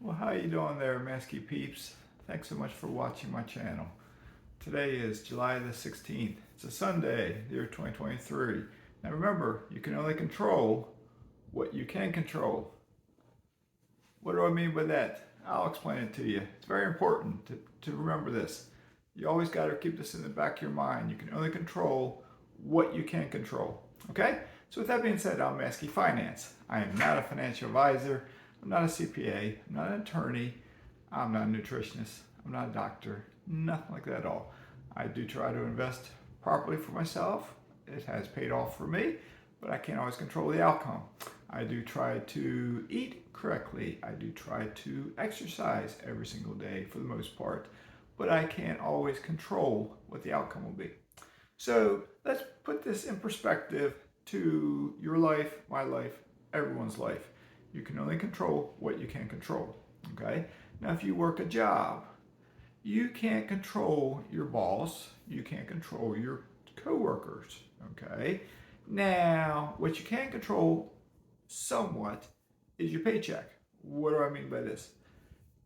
Well, how you doing there, Mazske peeps? Thanks so much for watching my channel. Today is July the 16th. It's a Sunday, the year 2023. Now remember, you can only control what you can control. What do I mean by that? I'll explain it to you. It's very important to remember this. You always got to keep this in the back of your mind. You can only control what you can control. Okay? So with that being said, I'm Mazske Finance. I am not a financial advisor. I'm not a CPA, I'm not an attorney, I'm not a nutritionist, I'm not a doctor, nothing like that at all. I do try to invest properly for myself. It has paid off for me, but I can't always control the outcome. I do try to eat correctly. I do try to exercise every single day for the most part, but I can't always control what the outcome will be. So let's put this in perspective to your life, my life, everyone's life. You can only control what you can control, okay? Now, if you work a job, you can't control your boss. You can't control your coworkers, okay? Now, what you can control somewhat is your paycheck. What do I mean by this?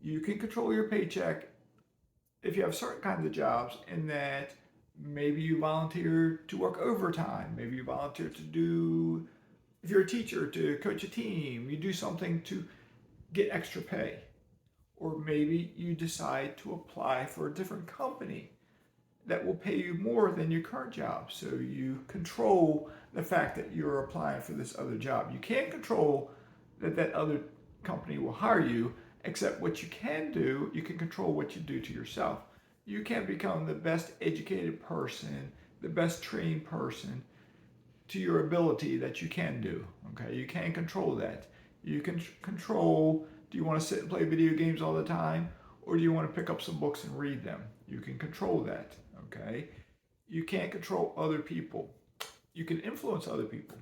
You can control your paycheck if you have certain kinds of jobs in that maybe you volunteer to work overtime. Maybe you volunteer to do, if you're a teacher, to coach a team, you do something to get extra pay. Or maybe you decide to apply for a different company that will pay you more than your current job. So you control the fact that you're applying for this other job. You can't control that other company will hire you, except what you can do, you can control what you do to yourself. You can become the best educated person, the best trained person to your ability that you can do, okay? You can control that. You can control, do you want to sit and play video games all the time, or do you want to pick up some books and read them? You can control that, okay? You can't control other people. You can influence other people.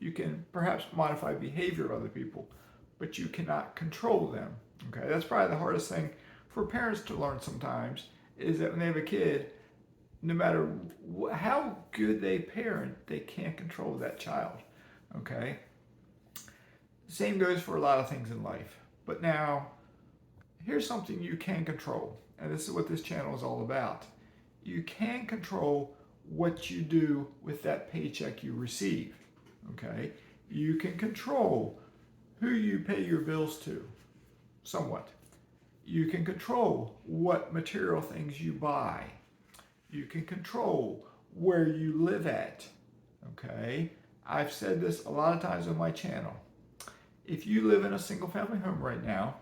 You can perhaps modify behavior of other people, but you cannot control them, okay? That's probably the hardest thing for parents to learn sometimes, is that when they have a kid, no matter how good they parent, they can't control that child, okay? Same goes for a lot of things in life. But now, here's something you can control, and this is what this channel is all about. You can control what you do with that paycheck you receive, okay? You can control who you pay your bills to, somewhat. You can control what material things you buy. You can control where you live at, okay? I've said this a lot of times on my channel. If you live in a single family home right now,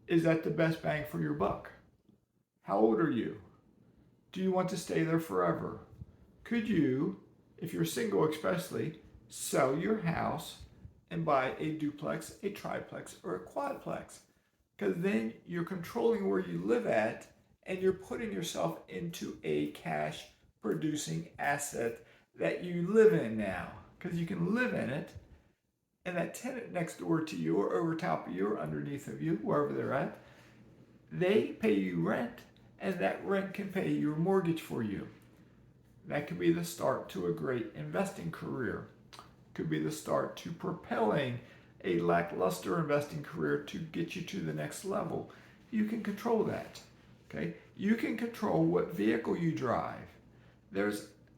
is that the best bang for your buck? How old are you? Do you want to stay there forever? Could you, if you're single especially, sell your house and buy a duplex, a triplex, or a quadplex? Because then you're controlling where you live at, and you're putting yourself into a cash producing asset that you live in now. Because you can live in it, and that tenant next door to you, or over top of you, or underneath of you, wherever they're at, they pay you rent, and that rent can pay your mortgage for you. That could be the start to a great investing career. Could be the start to propelling a lackluster investing career to get you to the next level. You can control that, okay? You can control what vehicle you drive.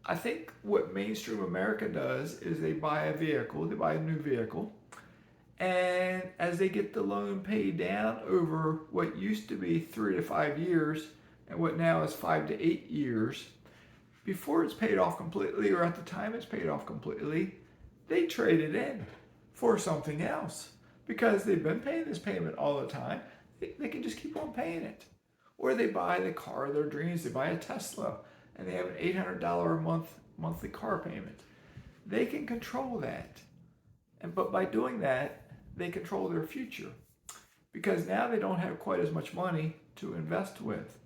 I think what mainstream America does is they buy a vehicle, they buy a new vehicle, and as they get the loan paid down over what used to be 3 to 5 years, and what now is 5 to 8 years, before it's paid off completely, or at the time it's paid off completely, they trade it in for something else, because they've been paying this payment all the time. They can just keep on paying it. Or they buy the car of their dreams. They buy a Tesla, and they have an $800 a month monthly car payment. They can control that. But by doing that, they control their future, because now they don't have quite as much money to invest with.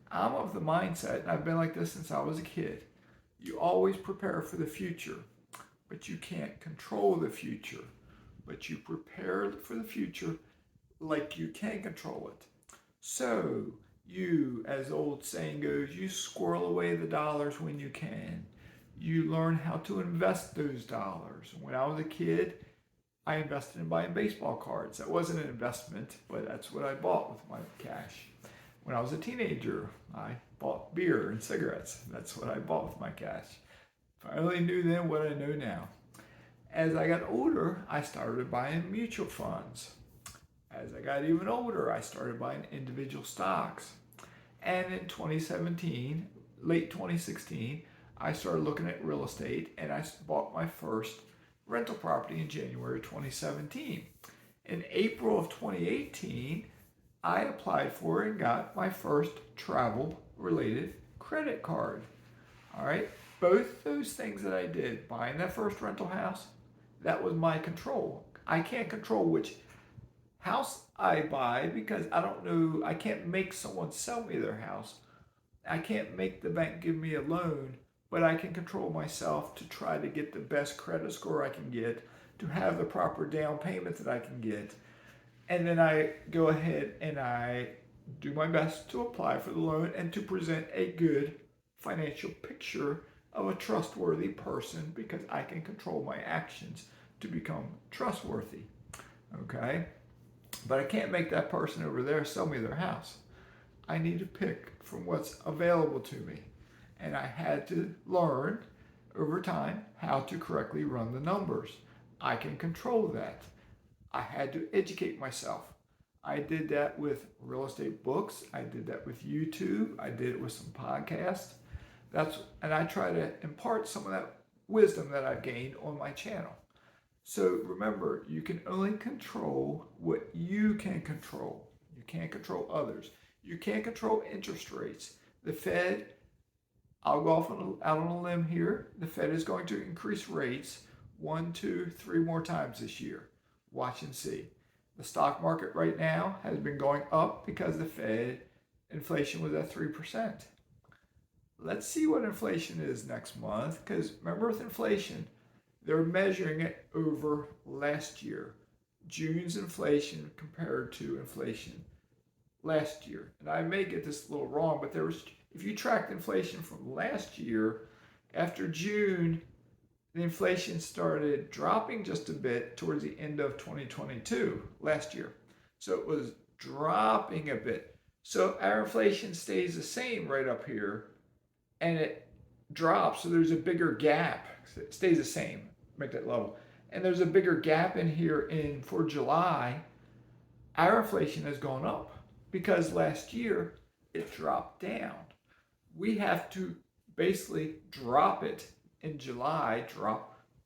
I'm of the mindset, and I've been like this since I was a kid, you always prepare for the future. But you can't control the future. But you prepare for the future like you can control it. So you, as the old saying goes, you squirrel away the dollars when you can. You learn how to invest those dollars. When I was a kid, I invested in buying baseball cards. That wasn't an investment, but that's what I bought with my cash. When I was a teenager, I bought beer and cigarettes. That's what I bought with my cash. If I only knew then what I know now. As I got older, I started buying mutual funds. As I got even older, I started buying individual stocks. And in 2017, late 2016, I started looking at real estate, and I bought my first rental property in January 2017. In April of 2018, I applied for and got my first travel-related credit card. All right, both those things that I did, buying that first rental house, that was my control. I can't control which house I buy because I don't know, I can't make someone sell me their house. I can't make the bank give me a loan, but I can control myself to try to get the best credit score I can get, to have the proper down payment that I can get. And then I go ahead and I do my best to apply for the loan and to present a good financial picture of a trustworthy person, because I can control my actions to become trustworthy. Okay? But I can't make that person over there sell me their house. I need to pick from what's available to me. And I had to learn over time how to correctly run the numbers. I can control that. I had to educate myself. I did that with real estate books. I did that with YouTube. I did it with some podcasts. And I try to impart some of that wisdom that I've gained on my channel. So remember, you can only control what you can control. You can't control others. You can't control interest rates. The Fed, I'll go out on a limb here. The Fed is going to increase rates 1, 2, 3 more times this year. Watch and see. The stock market right now has been going up because the Fed inflation was at 3%. Let's see what inflation is next month, because remember with inflation, they're measuring it over last year. June's inflation compared to inflation last year. And I may get this a little wrong, but if you tracked inflation from last year, after June, the inflation started dropping just a bit towards the end of 2022 last year. So it was dropping a bit. So our inflation stays the same right up here, and it drops. So there's a bigger gap. It stays the same, make that level. And there's a bigger gap in here for July. Our inflation has gone up because last year it dropped down. We have to basically drop it in July.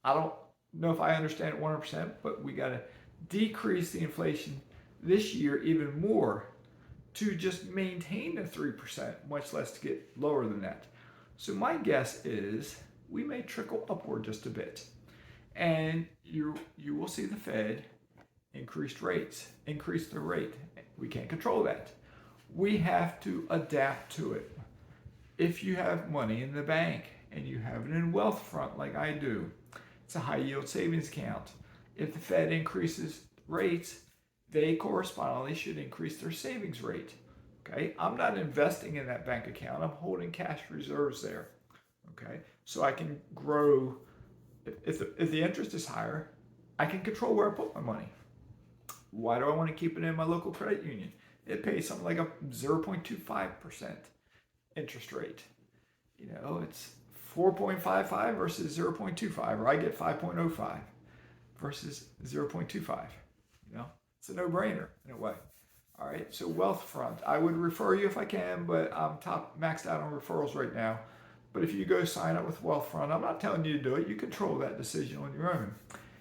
I don't know if I understand it 100%, but we got to decrease the inflation this year even more to just maintain the 3%, much less to get lower than that. So my guess is we may trickle upward just a bit. And you will see the Fed increase the rate. We can't control that. We have to adapt to it. If you have money in the bank and you have it in Wealthfront like I do, it's a high yield savings account. If the Fed increases rates, they correspondingly should increase their savings rate. Okay, I'm not investing in that bank account. I'm holding cash reserves there. Okay, so I can grow. If the interest is higher, I can control where I put my money. Why do I want to keep it in my local credit union? It pays something like a 0.25% interest rate. You know, it's 4.55 versus 0.25, or I get 5.05 versus 0.25. You know, it's a no-brainer in a way. All right, so Wealthfront, I would refer you if I can, but I'm maxed out on referrals right now. But if you go sign up with Wealthfront, I'm not telling you to do it. You control that decision on your own.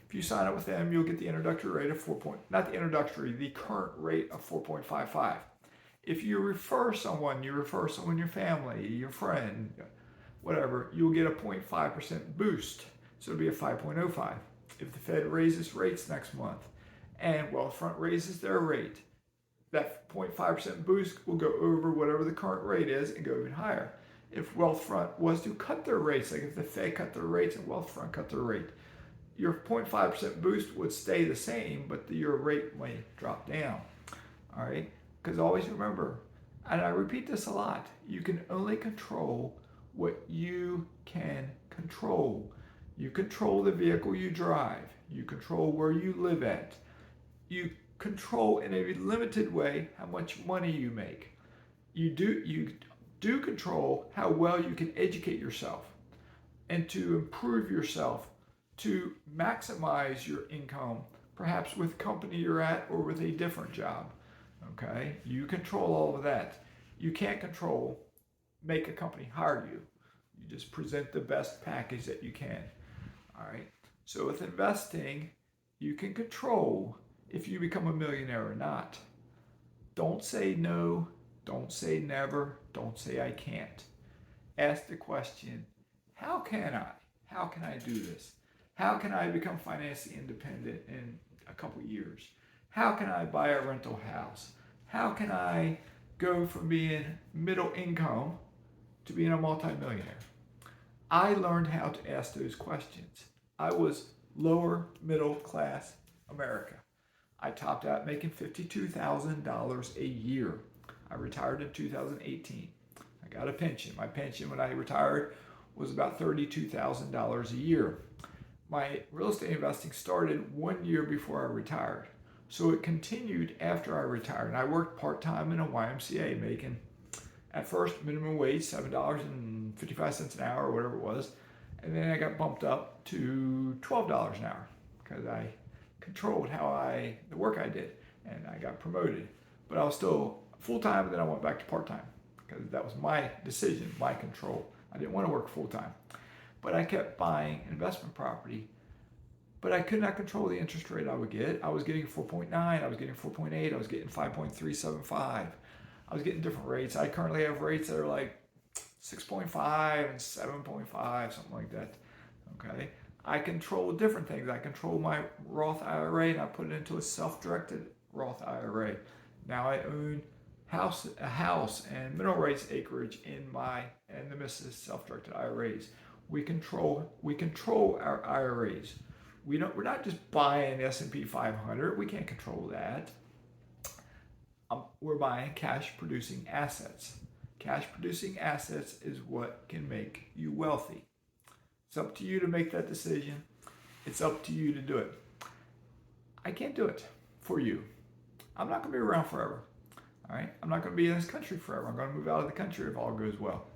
If you sign up with them, you'll get the introductory rate of the current rate of 4.55. If you refer someone, your family, your friend, whatever, you'll get a 0.5% boost. So it'll be a 5.05. If the Fed raises rates next month and Wealthfront raises their rate, that 0.5% boost will go over whatever the current rate is and go even higher. If Wealthfront was to cut their rates, like if the Fed cut their rates and Wealthfront cut their rate, your 0.5% boost would stay the same, but your rate might drop down. All right? Because always remember, and I repeat this a lot, you can only control what you can control. You control the vehicle you drive. You control where you live at. You control in a limited way how much money you make. You do control how well you can educate yourself and to improve yourself, to maximize your income, perhaps with the company you're at or with a different job. Okay? You control all of that. You can't control make a company hire you. You just present the best package that you can. All right? So with investing, you can control if you become a millionaire or not. Don't say no, don't say never, don't say I can't. Ask the question, how can I? How can I do this? How can I become financially independent in a couple years? How can I buy a rental house? How can I go from being middle income to being a multimillionaire? I learned how to ask those questions. I was lower middle class America. I topped out making $52,000 a year. I retired in 2018. I got a pension. My pension when I retired was about $32,000 a year. My real estate investing started 1 year before I retired. So it continued after I retired. And I worked part-time in a YMCA making, at first, minimum wage, $7.55 an hour or whatever it was. And then I got bumped up to $12 an hour because I controlled the work I did, and I got promoted. But I was still full-time, and then I went back to part-time because that was my decision, my control. I didn't want to work full-time. But I kept buying investment property, but I could not control the interest rate I would get. I was getting 4.9, I was getting 4.8, I was getting 5.375. I was getting different rates. I currently have rates that are like 6.5 and 7.5, something like that. Okay. I control different things. I control my Roth IRA, and I put it into a self-directed Roth IRA. Now I own a house and mineral rights acreage in and the Mrs. self-directed IRAs. We control our IRAs. We're not just buying the S&P 500. We can't control that. We're buying cash producing assets. Cash producing assets is what can make you wealthy. It's up to you to make that decision. It's up to you to do it. I can't do it for you. I'm not going to be around forever. All right? I'm not going to be in this country forever. I'm going to move out of the country if all goes well.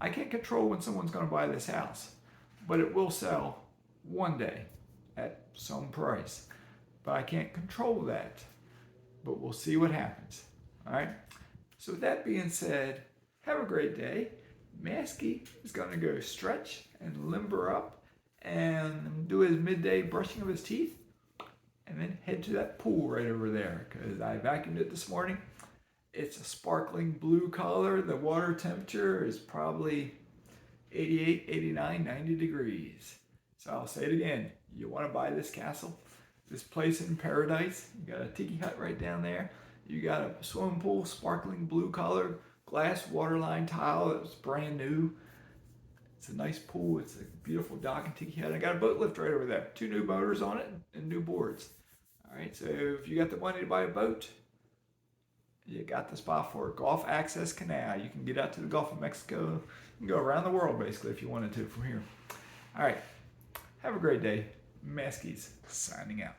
I can't control when someone's going to buy this house, but it will sell one day at some price. But I can't control that. But we'll see what happens. All right? So with that being said, have a great day. Mazske is going to go stretch and limber up and do his midday brushing of his teeth and then head to that pool right over there because I vacuumed it this morning. It's a sparkling blue color. The water temperature is probably 88, 89, 90 degrees. So I'll say it again. You want to buy this castle, this place in paradise. You got a tiki hut right down there. You got a swimming pool, sparkling blue color, glass waterline tile that was brand new. It's a nice pool. It's a beautiful dock and tiki hut. I got a boat lift right over there. 2 new motors on it and new boards. All right, so if you got the money to buy a boat, you got the spot for it. Gulf Access Canal. You can get out to the Gulf of Mexico. You can go around the world basically if you wanted to from here. All right, have a great day. Mazke's signing out.